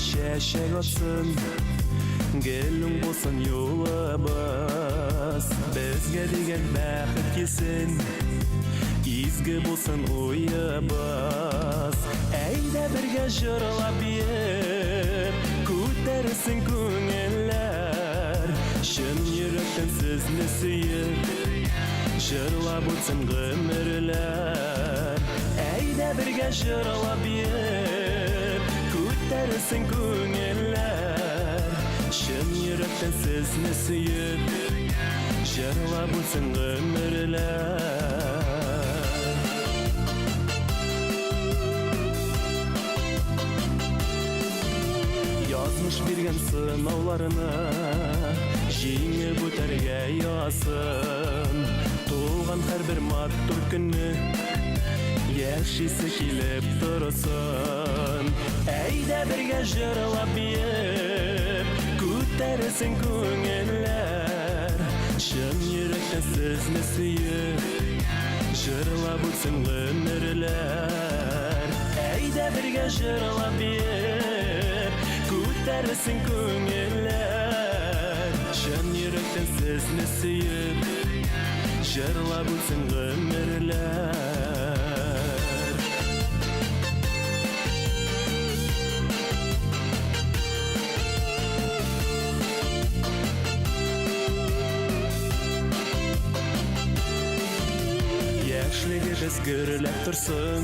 чәчәк атсын, гөлің болсын юлыбыз, бізге деген бақыт келсін, изгі болсын ойыбыз. Әйдә бірге жырлап еп, көтерсін көңілләр, шын жүректен сізні сүйіп, жырлап өтсін ғұмырлар. Әйдә бірге жырлап еп, көтерсін көңілләр, шын жүректен сізні сүйіп, жырлап өтсін ғұмырлар. Язмыш берген сынауларына жеңіп өтерге ясын, туған әрбір матур күнні яшисі келіп тұрсын. Әйдә бірге жырлап еп, көтерсін көңілләр, шын жүректен сізні сүйіп, жырлап өтсін ғұмырлар. Әйдә бірге жырлап еп, көтерсін көңілләр, шын жүректен сізні сүйіп, жырлап өтсін ғұмырлар. Яшілігі біз гүрләп тұрсын,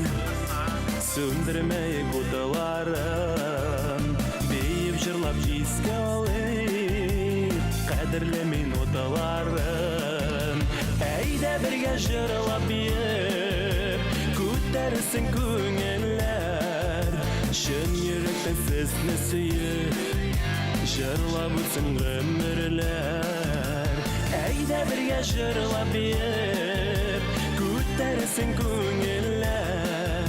сөндірмейік бұталарын, бейіп жырлап еске алып, қадірлі минуталарын. Әйдә бірге жырлап еп, көтерсін көңілләр, шын жүректен сізні сүйіп, жырлап өтсін ғұмырлар. Әйдә бірге жырлап еп, көтерсін көңілләр,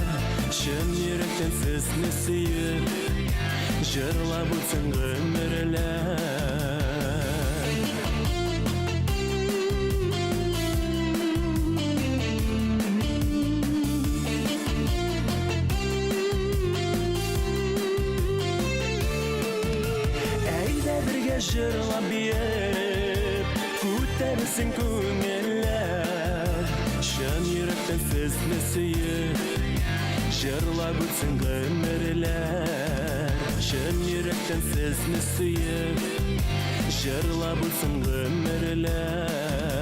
шын жүректен сізні сүйіп, жырлап өтсін ғұмырлар. Әйдә бірге жырлап еп, көтерсін көңілләр, шын жүректен сізні сүйіп, жырлап өтсін ғұмырлар. Шын жүректен сізні сүйіп, жырлап өтсін ғұмырлар.